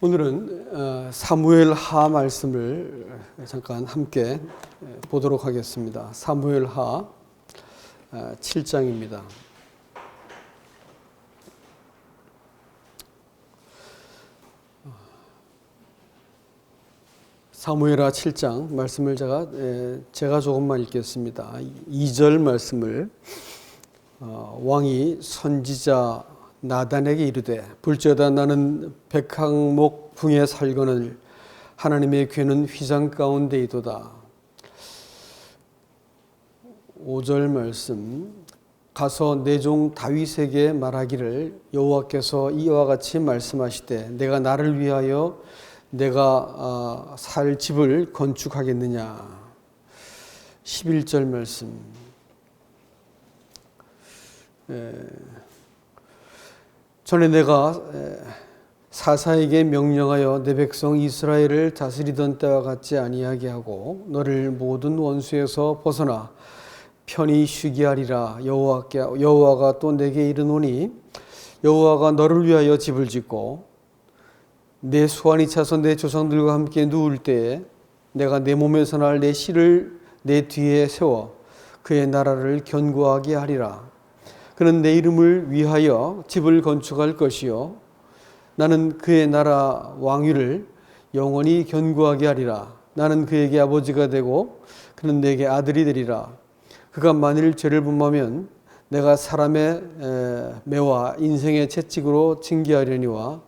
오늘은 사무엘 하 말씀을 잠깐 함께 보도록 하겠습니다. 사무엘 하 7장입니다. 사무엘 하 7장 말씀을 제가 조금만 읽겠습니다. 2절 말씀을 왕이 선지자 나단에게 이르되 볼지어다 나는 백항목 궁에 살거늘 하나님의 궤는 휘장 가운데 있도다. 5절 말씀 가서 내 종 다윗에게 말하기를 여호와께서 이와 같이 말씀하시되 내가 나를 위하여 내가 살 집을 건축하겠느냐. 11절 말씀 전에 내가 사사에게 명령하여 내 백성 이스라엘을 다스리던 때와 같지 아니하게 하고 너를 모든 원수에서 벗어나 편히 쉬게 하리라. 여호와가 또 내게 이르노니 여호와가 너를 위하여 집을 짓고 내 수완이 차서 내 조상들과 함께 누울 때에 내가 내 몸에서 날 내 씨를 내 뒤에 세워 그의 나라를 견고하게 하리라. 그는 내 이름을 위하여 집을 건축할 것이요 나는 그의 나라 왕위를 영원히 견고하게 하리라. 나는 그에게 아버지가 되고 그는 내게 아들이 되리라. 그가 만일 죄를 범하면 내가 사람의 매와 인생의 채찍으로 징계하려니와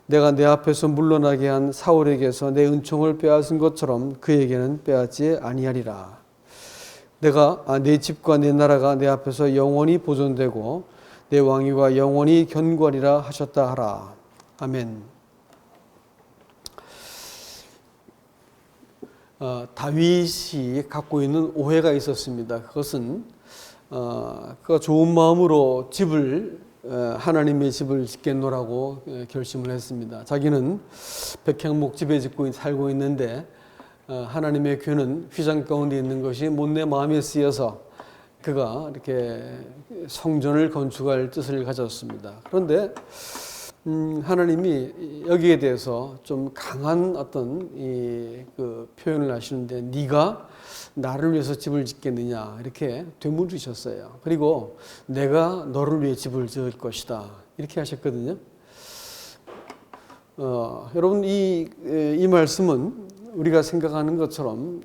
내가 내 앞에서 물러나게 한 사울에게서 내 은총을 빼앗은 것처럼 그에게는 빼앗지 아니하리라. 내가 내 집과 내 나라가 내 앞에서 영원히 보존되고 내 왕위가 영원히 견고하리라 하셨다 하라. 아멘. 다윗이 갖고 있는 오해가 있었습니다. 그것은 그가 좋은 마음으로 하나님의 집을 짓겠노라고 결심을 했습니다. 자기는 백향목 집에 짓고 살고 있는데 하나님의 궤는 휘장 가운데 있는 것이 못내 마음에 쓰여서 그가 이렇게 성전을 건축할 뜻을 가졌습니다. 그런데 하나님이 여기에 대해서 좀 강한 어떤 그 표현을 하시는데 네가 나를 위해서 집을 짓겠느냐 이렇게 되물으셨어요. 그리고 내가 너를 위해 집을 지을 것이다 이렇게 하셨거든요. 여러분 이 말씀은 우리가 생각하는 것처럼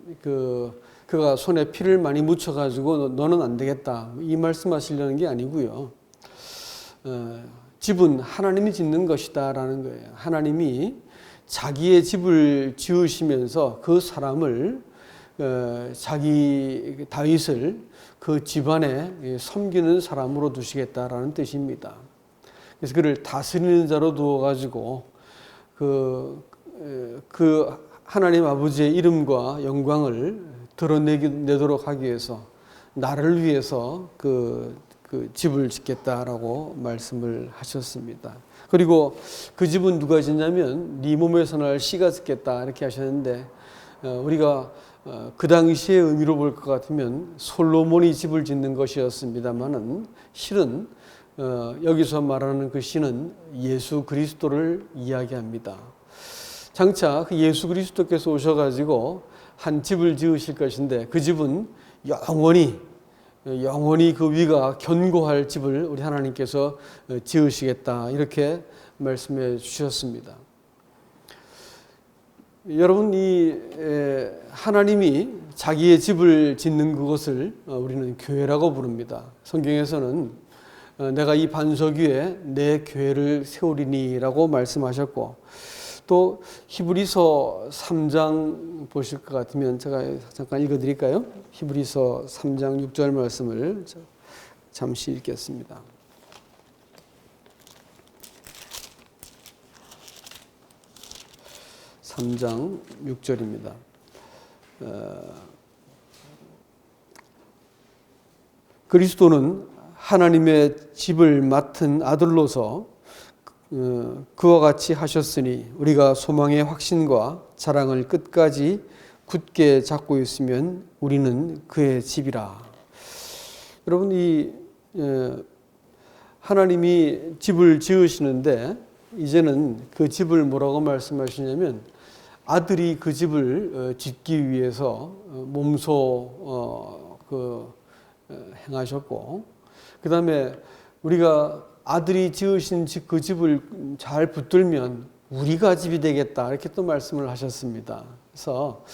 그가 손에 피를 많이 묻혀가지고 너는 안 되겠다 이 말씀하시려는 게 아니고요. 집은 하나님이 짓는 것이다 라는 거예요. 하나님이 자기의 집을 지으시면서 그 사람을 자기 다윗을 그 집안에 섬기는 사람으로 두시겠다라는 뜻입니다. 그래서 그를 다스리는 자로 두어가지고 그 하나님 아버지의 이름과 영광을 드러내도록 하기 위해서 나를 위해서 그 집을 짓겠다라고 말씀을 하셨습니다. 그리고 그 집은 누가 짓냐면 네 몸에서 날 씨가 짓겠다 이렇게 하셨는데 우리가 그 당시의 의미로 볼 것 같으면 솔로몬이 집을 짓는 것이었습니다만은 실은 여기서 말하는 그 씨는 예수 그리스도를 이야기합니다. 장차 그 예수 그리스도께서 오셔가지고 한 집을 지으실 것인데 그 집은 영원히 그 위가 견고할 집을 우리 하나님께서 지으시겠다 이렇게 말씀해 주셨습니다. 여러분 하나님이 자기의 집을 짓는 그것을 우리는 교회라고 부릅니다. 성경에서는 내가 이 반석 위에 내 교회를 세우리니라고 말씀하셨고 또 히브리서 3장 보실 것 같으면 제가 잠깐 읽어드릴까요? 히브리서 3장 6절 말씀을 잠시 읽겠습니다. (3장 6절입니다) 그리스도는 하나님의 집을 맡은 아들로서 그와 같이 하셨으니 우리가 소망의 확신과 자랑을 끝까지 굳게 잡고 있으면 우리는 그의 집이라. 여러분 하나님이 집을 지으시는데 이제는 그 집을 뭐라고 말씀하시냐면 아들이 그 집을 짓기 위해서 몸소 행하셨고, 그 다음에 우리가 아들이 지으신 그 집을 잘 붙들면 우리가 집이 되겠다, 이렇게 또 말씀을 하셨습니다. 그래서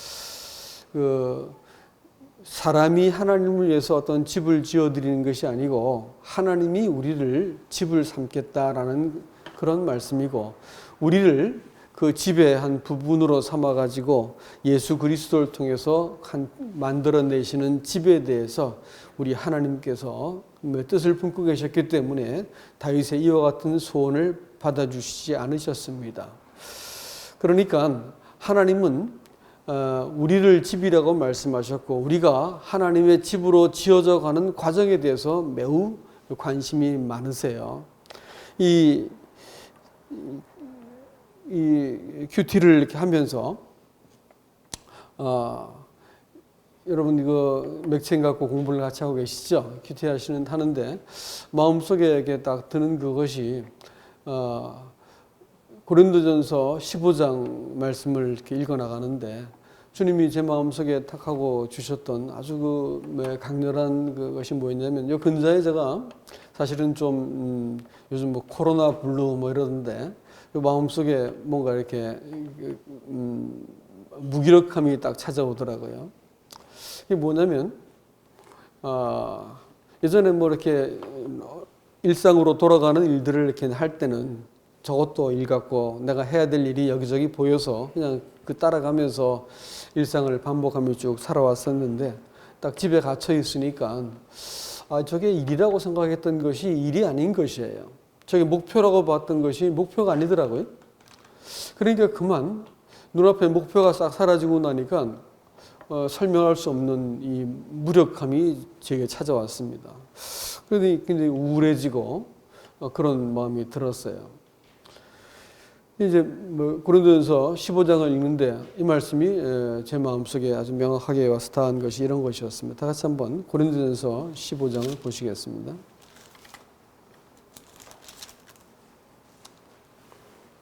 사람이 하나님을 위해서 어떤 집을 지어드리는 것이 아니고 하나님이 우리를 집을 삼겠다라는 그런 말씀이고, 우리를 그 집의 한 부분으로 삼아가지고 예수 그리스도를 통해서 만들어내시는 집에 대해서 우리 하나님께서 뜻을 품고 계셨기 때문에 다윗의 이와 같은 소원을 받아주시지 않으셨습니다. 그러니까 하나님은 우리를 집이라고 말씀하셨고, 우리가 하나님의 집으로 지어져 가는 과정에 대해서 매우 관심이 많으세요. 이 큐티를 이렇게 하면서 여러분 이거 맥체인 갖고 공부를 같이 하고 계시죠? 큐티 하는데 마음속에 이렇게 딱 드는 그것이 고린도전서 15장 말씀을 이렇게 읽어 나가는데, 주님이 제 마음속에 탁 하고 주셨던 아주 강렬한 그것이 뭐였냐면, 요 근자에 제가 사실은 좀 요즘 코로나 블루 이러던데 요 마음속에 뭔가 이렇게 무기력함이 딱 찾아오더라고요. 이게 뭐냐면 예전에 이렇게 일상으로 돌아가는 일들을 이렇게 할 때는 저것도 일 같고 내가 해야 될 일이 여기저기 보여서 그냥 따라가면서 일상을 반복하며 쭉 살아왔었는데, 딱 집에 갇혀 있으니까 저게 일이라고 생각했던 것이 일이 아닌 것이에요. 저게 목표라고 봤던 것이 목표가 아니더라고요. 그러니까 그만 눈앞에 목표가 싹 사라지고 나니까 설명할 수 없는 이 무력함이 제게 찾아왔습니다. 그런데 굉장히 우울해지고 그런 마음이 들었어요. 이제 고린도전서 15장을 읽는데 이 말씀이 제 마음속에 아주 명확하게 와서 닿은 것이 이런 것이었습니다. 다 같이 한번 고린도전서 15장을 보시겠습니다.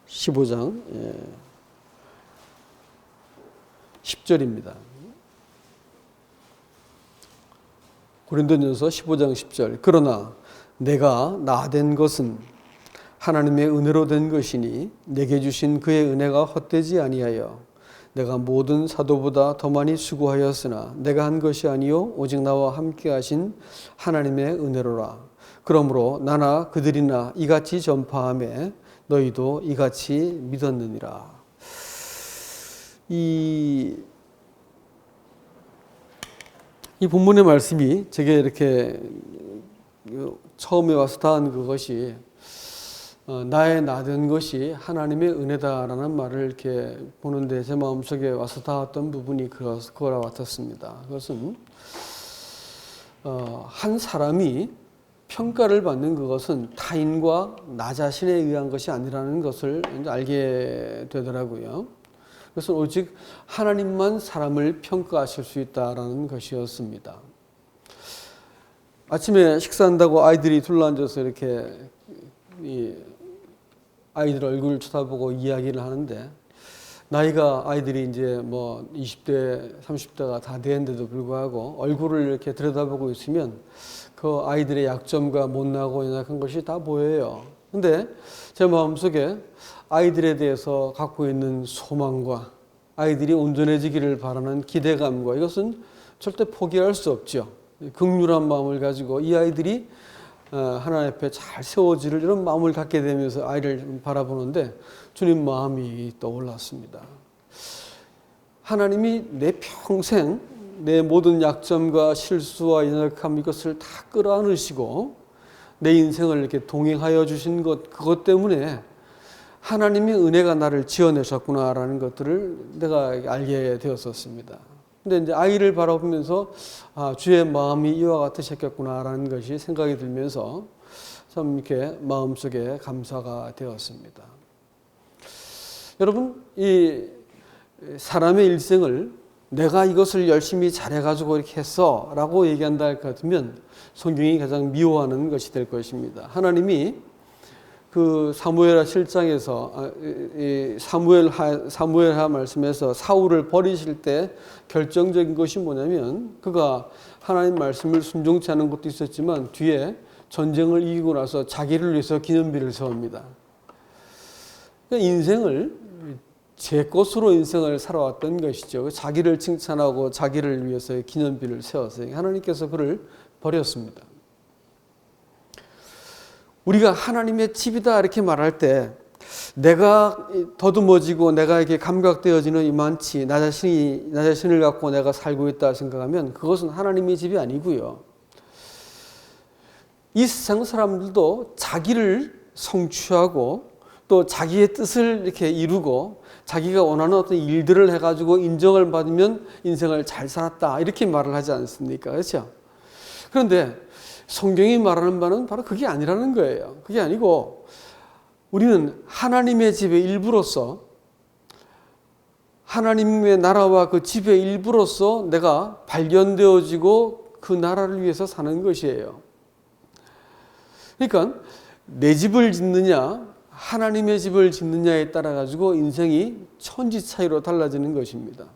15장 10절입니다. 고린도전서 15장 10절. 그러나 내가 나 된 것은 하나님의 은혜로 된 것이니 내게 주신 그의 은혜가 헛되지 아니하여 내가 모든 사도보다 더 많이 수고하였으나 내가 한 것이 아니요 오직 나와 함께 하신 하나님의 은혜로라. 그러므로 나나 그들이나 이같이 전파하며 너희도 이같이 믿었느니라. 이 본문의 말씀이 제게 이렇게 처음에 와서 닿은 그것이 나의 나 된 것이 하나님의 은혜다라는 말을 이렇게 보는데 제 마음속에 와서 닿았던 부분이 그거와 같았습니다. 그것은 한 사람이 평가를 받는 그것은 타인과 나 자신에 의한 것이 아니라는 것을 알게 되더라고요. 그래서 오직 하나님만 사람을 평가하실 수 있다라는 것이었습니다. 아침에 식사한다고 아이들이 둘러앉아서 이렇게 아이들 얼굴을 쳐다보고 이야기를 하는데, 나이가 아이들이 이제 20대, 30대가 다 되는데도 불구하고 얼굴을 이렇게 들여다보고 있으면 그 아이들의 약점과 못나고 연약한 것이 다 보여요. 근데 제 마음속에 아이들에 대해서 갖고 있는 소망과 아이들이 온전해지기를 바라는 기대감과 이것은 절대 포기할 수 없죠. 긍휼한 마음을 가지고 이 아이들이 하나님 앞에 잘 세워지를 이런 마음을 갖게 되면서 아이를 바라보는데 주님 마음이 떠올랐습니다. 하나님이 내 평생 내 모든 약점과 실수와 연약함 이것을 다 끌어안으시고 내 인생을 이렇게 동행하여 주신 그것 때문에 하나님의 은혜가 나를 지어내셨구나라는 것들을 내가 알게 되었었습니다. 근데 이제 아이를 바라보면서 주의 마음이 이와 같으셨겠구나라는 것이 생각이 들면서 참 이렇게 마음속에 감사가 되었습니다. 여러분, 이 사람의 일생을 내가 이것을 열심히 잘해가지고 이렇게 했어 라고 얘기한다 할 것 같으면 성경이 가장 미워하는 것이 될 것입니다. 하나님이 그 사무엘하 7장에서 사무엘하 말씀에서 사울을 버리실 때 결정적인 것이 뭐냐면 그가 하나님 말씀을 순종치 않은 것도 있었지만 뒤에 전쟁을 이기고 나서 자기를 위해서 기념비를 세웁니다. 그러니까 인생을 제 것으로 인생을 살아왔던 것이죠. 자기를 칭찬하고 자기를 위해서 기념비를 세웠어요. 하나님께서 그를 버렸습니다. 우리가 하나님의 집이다 이렇게 말할 때 내가 더듬어지고 내가 이렇게 감각되어지는 이만치 나 자신을 갖고 내가 살고 있다 생각하면 그것은 하나님의 집이 아니고요. 이 세상 사람들도 자기를 성취하고 또 자기의 뜻을 이렇게 이루고 자기가 원하는 어떤 일들을 해가지고 인정을 받으면 인생을 잘 살았다 이렇게 말을 하지 않습니까? 그렇죠? 그런데 성경이 말하는 바는 바로 그게 아니라는 거예요. 그게 아니고 우리는 하나님의 집의 일부로서 하나님의 나라와 그 집의 일부로서 내가 발견되어지고 그 나라를 위해서 사는 것이에요. 그러니까 내 집을 짓느냐 하나님의 집을 짓느냐에 따라 가지고 인생이 천지 차이로 달라지는 것입니다.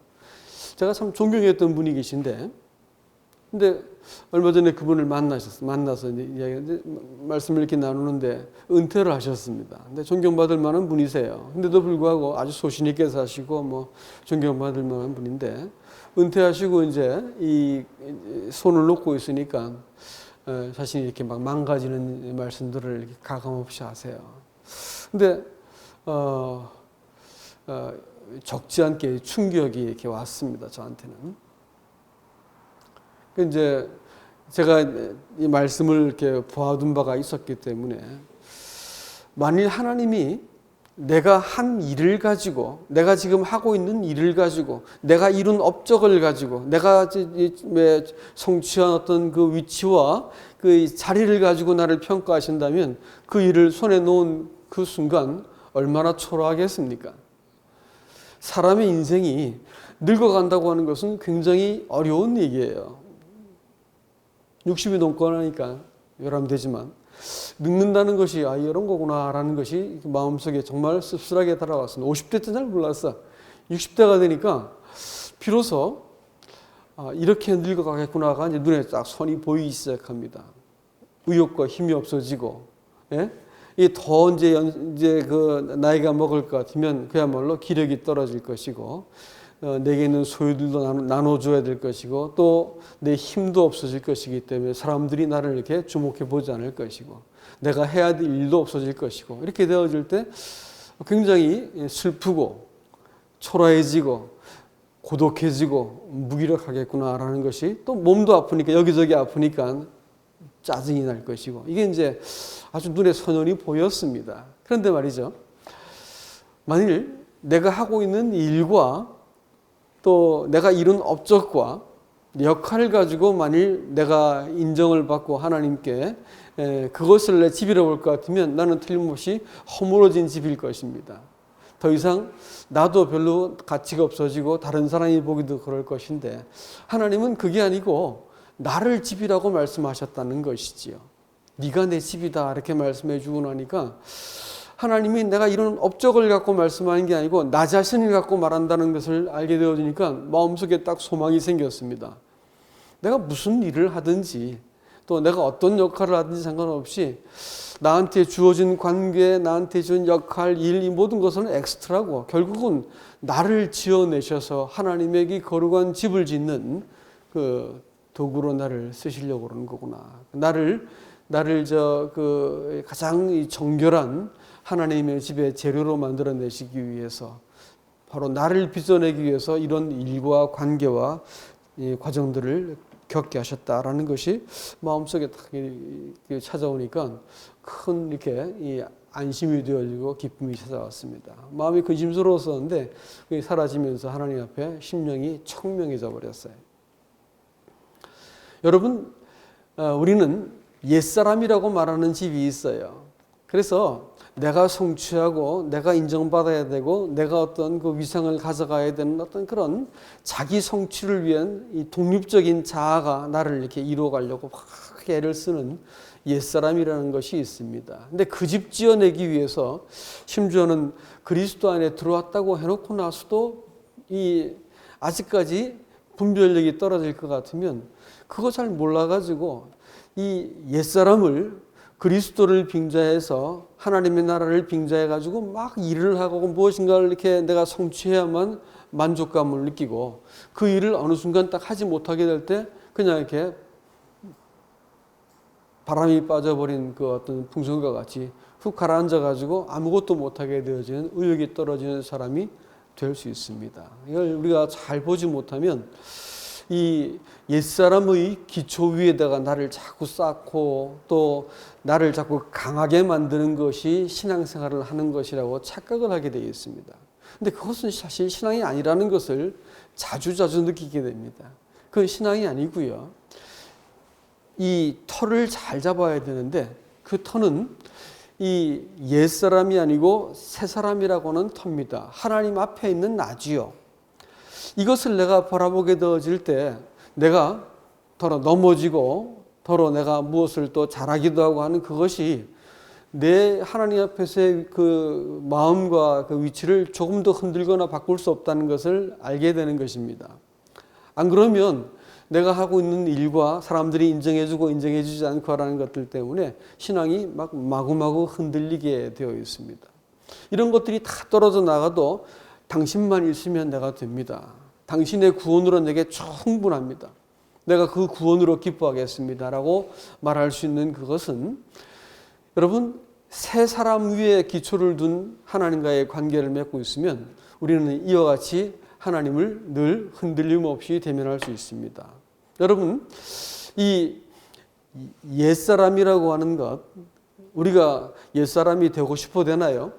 제가 참 존경했던 분이 계신데 근데 얼마 전에 그분을 만나서 말씀을 이렇게 나누는데 은퇴를 하셨습니다. 근데 존경받을 만한 분이세요. 근데도 불구하고 아주 소신 있게 사시고 뭐 존경받을 만한 분인데 은퇴하시고 이제 이 손을 놓고 있으니까 자신이 이렇게 막 망가지는 말씀들을 이렇게 가감없이 하세요. 근데 적지 않게 충격이 이렇게 왔습니다. 저한테는. 이제 제가 이 말씀을 이렇게 보아둔 바가 있었기 때문에 만일 하나님이 내가 한 일을 가지고 내가 지금 하고 있는 일을 가지고 내가 이룬 업적을 가지고 내가 성취한 어떤 그 위치와 그 자리를 가지고 나를 평가하신다면 그 일을 손에 놓은 그 순간 얼마나 초라하겠습니까? 사람의 인생이 늙어간다고 하는 것은 굉장히 어려운 얘기예요. 60이 넘고 나니까 열람되지만 늙는다는 것이 이런 거구나라는 것이 마음속에 정말 씁쓸하게 달아왔습니다. 50대 때 잘 몰랐어. 60대가 되니까 비로소 이렇게 늙어가겠구나가 이제 눈에 딱 선이 보이기 시작합니다. 의욕과 힘이 없어지고, 예? 이 더 이제 그 나이가 먹을 것 같으면 그야말로 기력이 떨어질 것이고, 내게 있는 소유들도 나눠줘야 될 것이고 또 내 힘도 없어질 것이기 때문에 사람들이 나를 이렇게 주목해 보지 않을 것이고 내가 해야 될 일도 없어질 것이고 이렇게 되어질 때 굉장히 슬프고 초라해지고 고독해지고 무기력하겠구나라는 것이 또 몸도 아프니까 여기저기 아프니까 짜증이 날 것이고 이게 이제 아주 눈에 선연히 보였습니다. 그런데 말이죠. 만일 내가 하고 있는 일과 또 내가 이룬 업적과 역할을 가지고 만일 내가 인정을 받고 하나님께 그것을 내 집이라고 볼 것 같으면 나는 틀림없이 허물어진 집일 것입니다. 더 이상 나도 별로 가치가 없어지고 다른 사람이 보기도 그럴 것인데 하나님은 그게 아니고 나를 집이라고 말씀하셨다는 것이지요. 네가 내 집이다 이렇게 말씀해 주고 나니까 하나님이 내가 이런 업적을 갖고 말씀하는 게 아니고 나 자신을 갖고 말한다는 것을 알게 되어지니까 마음속에 딱 소망이 생겼습니다. 내가 무슨 일을 하든지 또 내가 어떤 역할을 하든지 상관없이 나한테 주어진 관계, 나한테 준 역할, 일, 이 모든 것은 엑스트라고 결국은 나를 지어내셔서 하나님에게 거룩한 집을 짓는 그 도구로 나를 쓰시려고 그러는 거구나. 나를 가장 정결한 하나님의 집의 재료로 만들어내시기 위해서 바로 나를 빚어내기 위해서 이런 일과 관계와 이 과정들을 겪게 하셨다라는 것이 마음속에 딱 찾아오니까 큰 이렇게 이 안심이 되어지고 기쁨이 찾아왔습니다. 마음이 근심스러웠었는데 그게 사라지면서 하나님 앞에 심령이 청명해져 버렸어요. 여러분, 우리는 옛사람이라고 말하는 집이 있어요. 그래서 내가 성취하고 내가 인정받아야 되고 내가 어떤 그 위상을 가져가야 되는 어떤 그런 자기 성취를 위한 이 독립적인 자아가 나를 이렇게 이루어가려고 막 애를 쓰는 옛사람이라는 것이 있습니다. 근데 그 집 지어내기 위해서 심지어는 그리스도 안에 들어왔다고 해놓고 나서도 아직까지 분별력이 떨어질 것 같으면 그거 잘 몰라가지고 이 옛사람을 그리스도를 빙자해서 하나님의 나라를 빙자해가지고 막 일을 하고 무엇인가를 이렇게 내가 성취해야만 만족감을 느끼고 그 일을 어느 순간 딱 하지 못하게 될 때 그냥 이렇게 바람이 빠져버린 그 어떤 풍선과 같이 훅 가라앉아가지고 아무것도 못하게 되어지는 의욕이 떨어지는 사람이 될 수 있습니다. 이걸 우리가 잘 보지 못하면 이 옛사람의 기초 위에다가 나를 자꾸 쌓고 또 나를 자꾸 강하게 만드는 것이 신앙생활을 하는 것이라고 착각을 하게 되어 있습니다. 근데 그것은 사실 신앙이 아니라는 것을 자주자주 느끼게 됩니다. 그건 신앙이 아니고요. 이 터를 잘 잡아야 되는데 그 터는 이 옛사람이 아니고 새사람이라고는 터입니다. 하나님 앞에 있는 나지요. 이것을 내가 바라보게 되어질 때 내가 더러 넘어지고 더러 내가 무엇을 또 잘하기도 하고 하는 그것이 내 하나님 앞에서의 그 마음과 그 위치를 조금 더 흔들거나 바꿀 수 없다는 것을 알게 되는 것입니다. 안 그러면 내가 하고 있는 일과 사람들이 인정해주고 인정해주지 않고 하라는 것들 때문에 신앙이 막 마구마구 흔들리게 되어 있습니다. 이런 것들이 다 떨어져 나가도 당신만 있으면 내가 됩니다. 당신의 구원으로 내게 충분합니다. 내가 그 구원으로 기뻐하겠습니다. 라고 말할 수 있는 그것은 여러분 새 사람 위에 기초를 둔 하나님과의 관계를 맺고 있으면 우리는 이와 같이 하나님을 늘 흔들림 없이 대면할 수 있습니다. 여러분 이 옛사람이라고 하는 것 우리가 옛사람이 되고 싶어 되나요?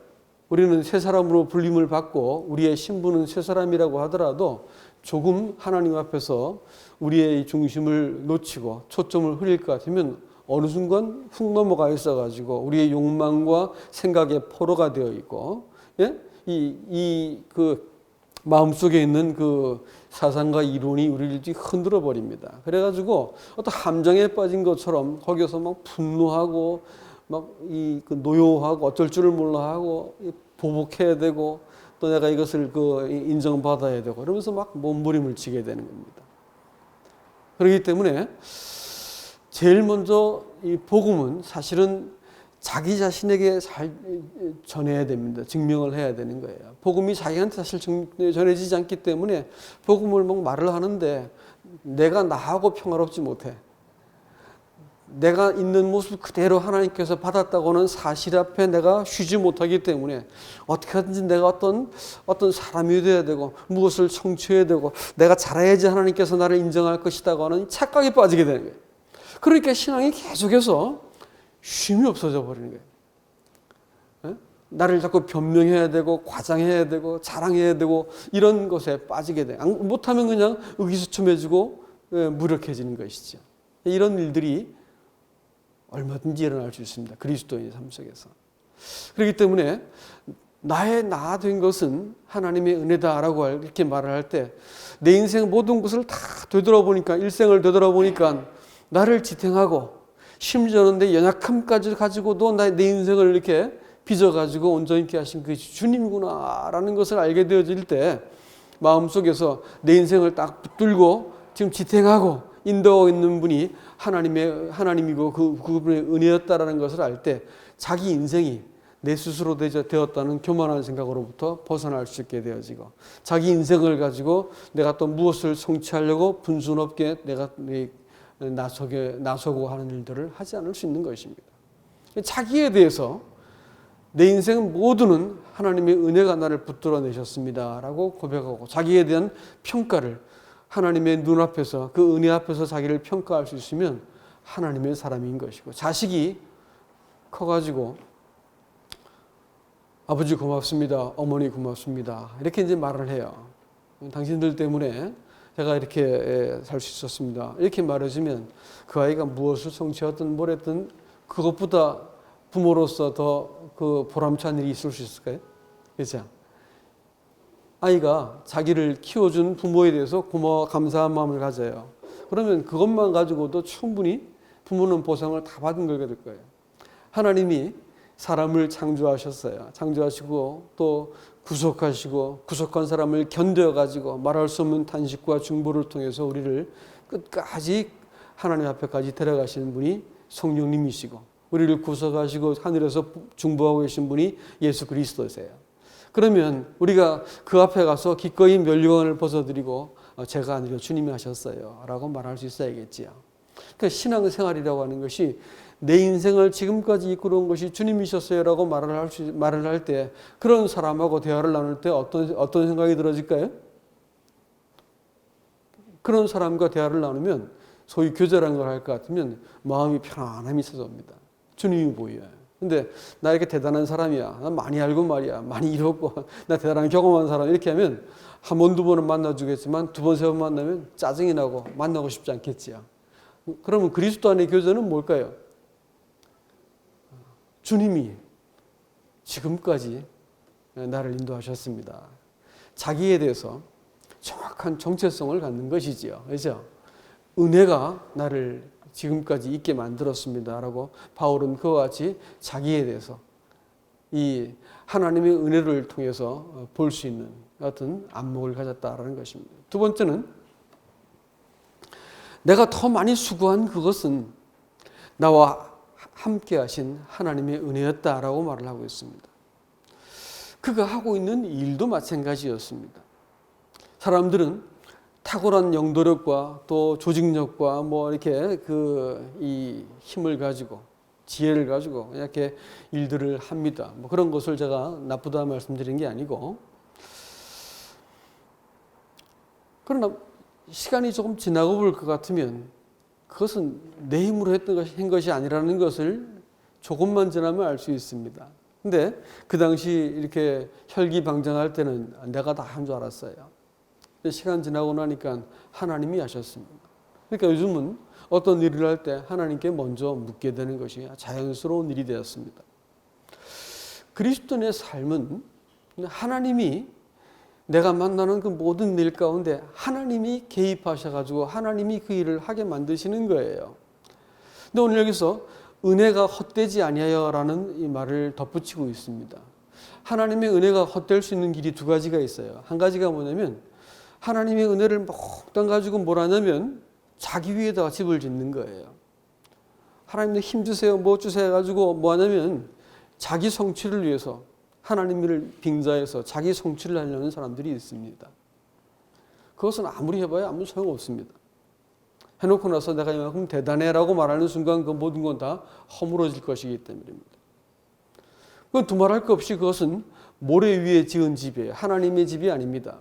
우리는 새 사람으로 불림을 받고 우리의 신분은 새 사람이라고 하더라도 조금 하나님 앞에서 우리의 중심을 놓치고 초점을 흐릴 것 같으면 어느 순간 훅 넘어가 있어가지고 우리의 욕망과 생각의 포로가 되어 있고, 예? 그 마음속에 있는 그 사상과 이론이 우리를 흔들어 버립니다. 그래가지고 어떤 함정에 빠진 것처럼 거기서 막 분노하고 막 그 노여워하고 어쩔 줄을 몰라 하고 보복해야 되고 또 내가 이것을 그 인정받아야 되고 그러면서 막 몸부림을 치게 되는 겁니다. 그렇기 때문에 제일 먼저 이 복음은 사실은 자기 자신에게 잘 전해야 됩니다. 증명을 해야 되는 거예요. 복음이 자기한테 사실 전해지지 않기 때문에 복음을 막 말을 하는데 내가 나하고 평화롭지 못해. 내가 있는 모습 그대로 하나님께서 받았다고는 사실 앞에 내가 쉬지 못하기 때문에 어떻게든지 내가 어떤 사람이 돼야 되고 무엇을 성취해야 되고 내가 잘해야지 하나님께서 나를 인정할 것이다고 하는 착각에 빠지게 되는 거예요. 그러니까 신앙이 계속해서 쉼이 없어져 버리는 거예요. 나를 자꾸 변명해야 되고 과장해야 되고 자랑해야 되고 이런 것에 빠지게 돼요. 못하면 그냥 의기소침해지고 무력해지는 것이죠. 이런 일들이 얼마든지 일어날 수 있습니다. 그리스도인의 삶 속에서. 그렇기 때문에 나의 나 된 것은 하나님의 은혜다라고 이렇게 말을 할 때 내 인생 모든 것을 다 되돌아보니까 일생을 되돌아보니까 나를 지탱하고 심지어는 내 연약함까지 가지고도 내 인생을 이렇게 빚어가지고 온전히 있게 하신 그것이 주님이구나라는 것을 알게 되어질 때 마음속에서 내 인생을 딱 붙들고 지금 지탱하고 인도하고 있는 분이 하나님이고 그분의 은혜였다라는 것을 알 때 자기 인생이 내 스스로 되었다는 교만한 생각으로부터 벗어날 수 있게 되어지고 자기 인생을 가지고 내가 또 무엇을 성취하려고 분순 없게 내가 나서고 하는 일들을 하지 않을 수 있는 것입니다. 자기에 대해서 내 인생 모두는 하나님의 은혜가 나를 붙들어 내셨습니다 라고 고백하고 자기에 대한 평가를 하나님의 눈앞에서 그 은혜 앞에서 자기를 평가할 수 있으면 하나님의 사람인 것이고 자식이 커가지고 아버지 고맙습니다. 어머니 고맙습니다. 이렇게 이제 말을 해요. 당신들 때문에 제가 이렇게 살 수 있었습니다. 이렇게 말해주면 그 아이가 무엇을 성취하든 뭘 했든 그것보다 부모로서 더 그 보람찬 일이 있을 수 있을까요? 그렇죠? 아이가 자기를 키워준 부모에 대해서 고마워 감사한 마음을 가져요. 그러면 그것만 가지고도 충분히 부모는 보상을 다 받은 거게 될 거예요. 하나님이 사람을 창조하셨어요. 창조하시고 또 구속하시고 구속한 사람을 견뎌가지고 말할 수 없는 탄식과 중보를 통해서 우리를 끝까지 하나님 앞에까지 데려가시는 분이 성령님이시고 우리를 구속하시고 하늘에서 중보하고 계신 분이 예수 그리스도세요. 그러면 우리가 그 앞에 가서 기꺼이 면류관을 벗어드리고 제가 아니라 주님이 하셨어요 라고 말할 수 있어야겠지요. 그러니까 신앙생활이라고 하는 것이 내 인생을 지금까지 이끌어온 것이 주님이셨어요 라고 말을 할 때 그런 사람하고 대화를 나눌 때 어떤 생각이 들어질까요? 그런 사람과 대화를 나누면 소위 교제라는 걸 할 것 같으면 마음이 편안함이 있어서 옵니다. 주님이 보여요. 근데 나 이렇게 대단한 사람이야. 나 많이 알고 말이야. 많이 이뤘고 나 대단한 경험한 사람 이렇게 하면 한 번, 두 번은 만나주겠지만 두 번, 세 번 만나면 짜증이 나고 만나고 싶지 않겠지요. 그러면 그리스도 안의 교제는 뭘까요? 주님이 지금까지 나를 인도하셨습니다. 자기에 대해서 정확한 정체성을 갖는 것이지요. 그렇죠? 은혜가 나를 지금까지 있게 만들었습니다. 라고 바울은 그와 같이 자기에 대해서 이 하나님의 은혜를 통해서 볼 수 있는 같은 안목을 가졌다라는 것입니다. 두 번째는 내가 더 많이 수고한 그것은 나와 함께 하신 하나님의 은혜였다라고 말을 하고 있습니다. 그가 하고 있는 일도 마찬가지였습니다. 사람들은 탁월한 영도력과 또 조직력과 뭐 이렇게 이 힘을 가지고 지혜를 가지고 이렇게 일들을 합니다. 뭐 그런 것을 제가 나쁘다 말씀드린 게 아니고, 그러나 시간이 조금 지나고 볼 것 같으면 그것은 내 힘으로 한 것이 아니라는 것을 조금만 지나면 알 수 있습니다. 근데 그 당시 이렇게 혈기방장할 때는 내가 다 한 줄 알았어요. 시간 지나고 나니까 하나님이 하셨습니다. 그러니까 요즘은 어떤 일을 할 때 하나님께 먼저 묻게 되는 것이 자연스러운 일이 되었습니다. 그리스도인의 삶은 하나님이 내가 만나는 그 모든 일 가운데 하나님이 개입하셔가지고 하나님이 그 일을 하게 만드시는 거예요. 근데 오늘 여기서 은혜가 헛되지 아니하여라는 이 말을 덧붙이고 있습니다. 하나님의 은혜가 헛될 수 있는 길이 두 가지가 있어요. 한 가지가 뭐냐면 하나님의 은혜를 몽땅 가지고 뭘 하냐면 자기 위에다가 집을 짓는 거예요. 하나님의 힘 주세요, 뭐 주세요 해가지고 뭐 하냐면 자기 성취를 위해서 하나님을 빙자해서 자기 성취를 하려는 사람들이 있습니다. 그것은 아무리 해봐야 아무 소용없습니다. 해놓고 나서 내가 이만큼 대단해라고 말하는 순간 그 모든 건 다 허물어질 것이기 때문입니다. 그건 두말할 것 없이 그것은 모래 위에 지은 집이에요. 하나님의 집이 아닙니다.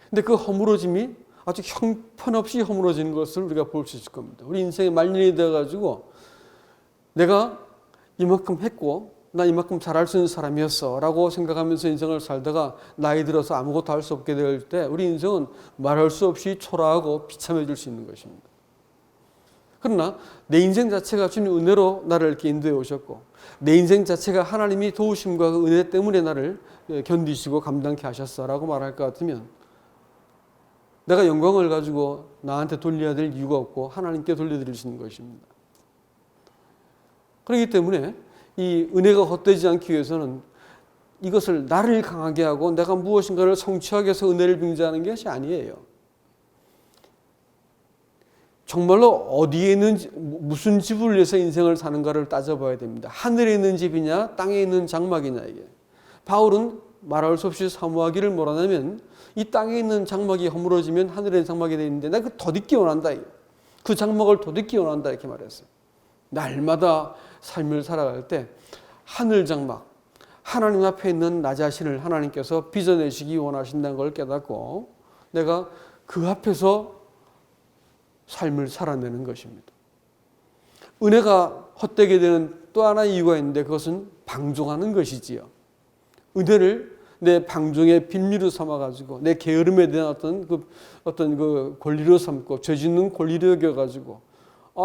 근데 그 허물어짐이 아주 형편없이 허물어지는 것을 우리가 볼 수 있을 겁니다. 우리 인생의 말년이 되어가지고 내가 이만큼 했고 나 이만큼 잘할 수 있는 사람이었어 라고 생각하면서 인생을 살다가 나이 들어서 아무것도 할 수 없게 될 때 우리 인생은 말할 수 없이 초라하고 비참해질 수 있는 것입니다. 그러나 내 인생 자체가 주님 은혜로 나를 이렇게 인도해 오셨고 내 인생 자체가 하나님이 도우심과 그 은혜 때문에 나를 견디시고 감당케 하셨어 라고 말할 것 같으면 내가 영광을 가지고 나한테 돌려야 될 이유가 없고 하나님께 돌려드릴 수 있는 것입니다. 그렇기 때문에 이 은혜가 헛되지 않기 위해서는 이것을 나를 강하게 하고 내가 무엇인가를 성취하기 위해서 은혜를 빙자하는 것이 아니에요. 정말로 어디에 있는 무슨 집을 위해서 인생을 사는가를 따져봐야 됩니다. 하늘에 있는 집이냐 땅에 있는 장막이냐 이게. 바울은 말할 수 없이 사모하기를 뭐라냐면 이 땅에 있는 장막이 허물어지면 하늘에 있는 장막이 되어 있는데 나 그 덧입기 원한다. 그 장막을 덧입기 원한다 이렇게 말했어요. 날마다 삶을 살아갈 때 하늘 장막, 하나님 앞에 있는 나 자신을 하나님께서 빚어내시기 원하신다는 걸 깨닫고 내가 그 앞에서 삶을 살아내는 것입니다. 은혜가 헛되게 되는 또 하나의 이유가 있는데 그것은 방종하는 것이지요. 은혜를 내 방종의 빌미로 삼아가지고 내 게으름에 대한 어떤 그 권리로 삼고 죄 짓는 권리로 여겨가지고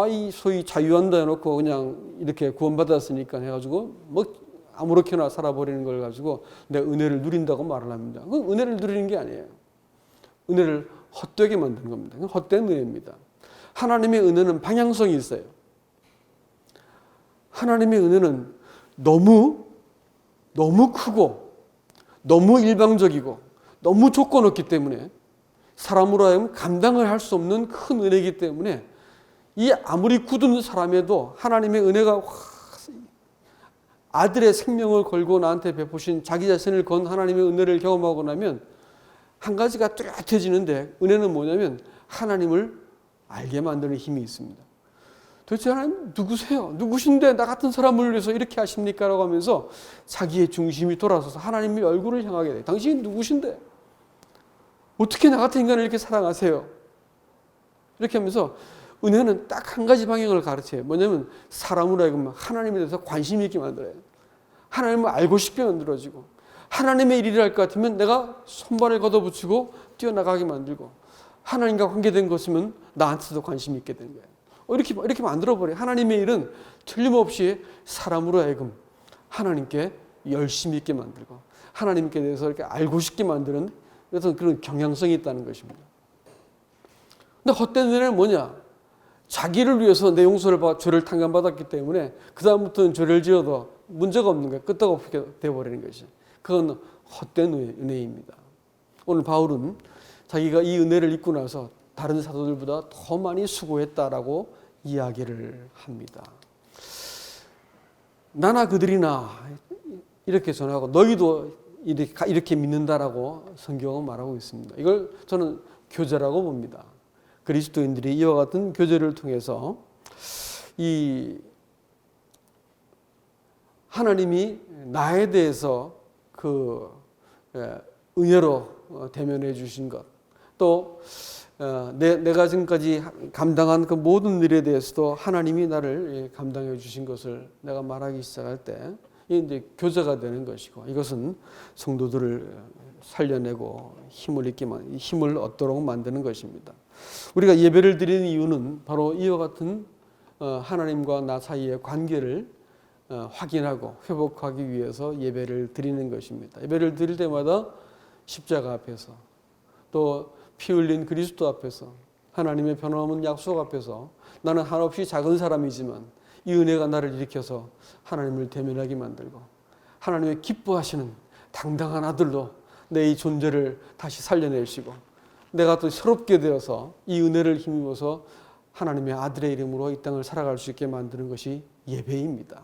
이 소위 자유한다 해놓고 그냥 이렇게 구원받았으니까 해가지고 뭐 아무렇게나 살아버리는 걸 가지고 내가 은혜를 누린다고 말을 합니다. 그건 은혜를 누리는 게 아니에요. 은혜를 헛되게 만드는 겁니다. 헛된 은혜입니다. 하나님의 은혜는 방향성이 있어요. 하나님의 은혜는 너무 크고 너무 일방적이고 너무 조건 없기 때문에 사람으로 하여금 감당을 할 수 없는 큰 은혜이기 때문에 이 아무리 굳은 사람에도 하나님의 은혜가 아들의 생명을 걸고 나한테 베푸신 자기 자신을 건 하나님의 은혜를 경험하고 나면 한 가지가 뚜렷해지는데, 은혜는 뭐냐면 하나님을 알게 만드는 힘이 있습니다. 도대체 하나님 누구세요? 누구신데 나 같은 사람을 위해서 이렇게 하십니까? 라고 하면서 자기의 중심이 돌아서서 하나님의 얼굴을 향하게 돼요. 당신이 누구신데? 어떻게 나 같은 인간을 이렇게 사랑하세요? 이렇게 하면서 은혜는 딱 한 가지 방향을 가르쳐요. 뭐냐면 사람으로 하여금 하나님에 대해서 관심 있게 만들어요. 하나님을 알고 싶게 만들어지고, 하나님의 일이라 할 것 같으면 내가 손발을 걷어붙이고 뛰어나가게 만들고, 하나님과 관계된 것이면 나한테도 관심이 있게 되는 거예요. 이렇게 만들어버려요. 하나님의 일은 틀림없이 사람으로 하여금 하나님께 열심히 있게 만들고 하나님께 대해서 이렇게 알고 싶게 만드는 그런 경향성이 있다는 것입니다. 근데 헛된 은혜는 뭐냐? 자기를 위해서 내 용서를 받아 죄를 탕감받았기 때문에 그 다음부터는 죄를 지어도 문제가 없는 거예요. 끄떡없게 되어버리는 것이. 그건 헛된 은혜입니다. 오늘 바울은 자기가 이 은혜를 입고 나서 다른 사도들보다 더 많이 수고했다라고 이야기를 합니다. 나나 그들이나 이렇게 전하고 너희도 이렇게 믿는다라고 성경은 말하고 있습니다. 이걸 저는 교제라고 봅니다. 그리스도인들이 이와 같은 교제를 통해서 이 하나님이 나에 대해서 그 은혜로 대면해 주신 것, 또 내가 지금까지 감당한 그 모든 일에 대해서도 하나님이 나를 감당해 주신 것을 내가 말하기 시작할 때 이제 교제가 되는 것이고, 이것은 성도들을 살려내고 힘을 얻도록 만드는 것입니다. 우리가 예배를 드리는 이유는 바로 이와 같은 하나님과 나 사이의 관계를 확인하고 회복하기 위해서 예배를 드리는 것입니다. 예배를 드릴 때마다 십자가 앞에서, 또 피 흘린 그리스도 앞에서, 하나님의 변함없는 약속 앞에서 나는 한없이 작은 사람이지만 이 은혜가 나를 일으켜서 하나님을 대면하게 만들고 하나님의 기뻐하시는 당당한 아들로 내 이 존재를 다시 살려내시고 내가 또 새롭게 되어서 이 은혜를 힘입어서 하나님의 아들의 이름으로 이 땅을 살아갈 수 있게 만드는 것이 예배입니다.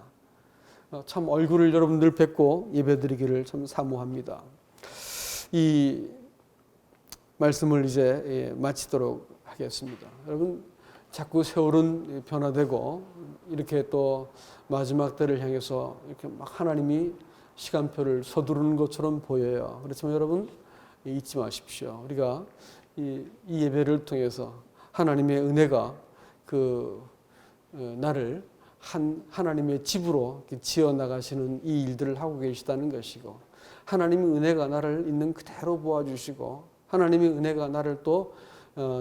참 얼굴을 여러분들 뵙고 예배드리기를 참 사모합니다. 이 말씀을 이제 마치도록 하겠습니다. 여러분, 자꾸 세월은 변화되고 이렇게 또 마지막 때를 향해서 이렇게 막 하나님이 시간표를 서두르는 것처럼 보여요. 그렇지만 여러분 잊지 마십시오. 우리가 이 예배를 통해서 하나님의 은혜가 나를 하나님의 집으로 지어 나가시는 이 일들을 하고 계시다는 것이고, 하나님의 은혜가 나를 있는 그대로 보아주시고, 하나님의 은혜가 나를 또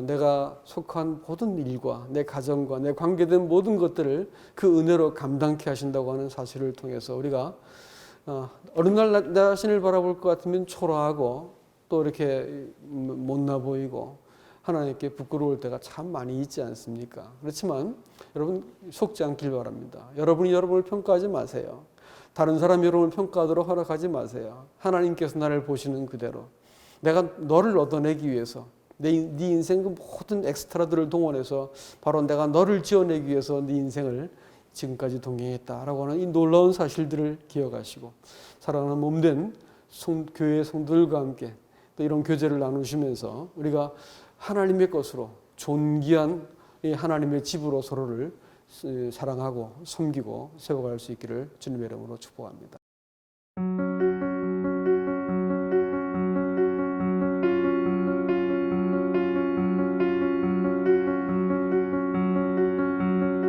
내가 속한 모든 일과 내 가정과 내 관계된 모든 것들을 그 은혜로 감당케 하신다고 하는 사실을 통해서 우리가 어느 날 나 자신을 바라볼 것 같으면 초라하고 또 이렇게 못나 보이고 하나님께 부끄러울 때가 참 많이 있지 않습니까? 그렇지만 여러분 속지 않길 바랍니다. 여러분이 여러분을 평가하지 마세요. 다른 사람이 여러분을 평가하도록 허락하지 마세요. 하나님께서 나를 보시는 그대로 내가 너를 얻어내기 위해서 네 인생 그 모든 엑스트라들을 동원해서 바로 내가 너를 지어내기 위해서 네 인생을 지금까지 동행했다라고 하는 이 놀라운 사실들을 기억하시고 사랑하는 몸된 교회 성도들과 함께 또 이런 교제를 나누시면서 우리가 하나님의 것으로 존귀한 하나님의 집으로 서로를 사랑하고 섬기고 세워갈 수 있기를 주님의 이름으로 축복합니다.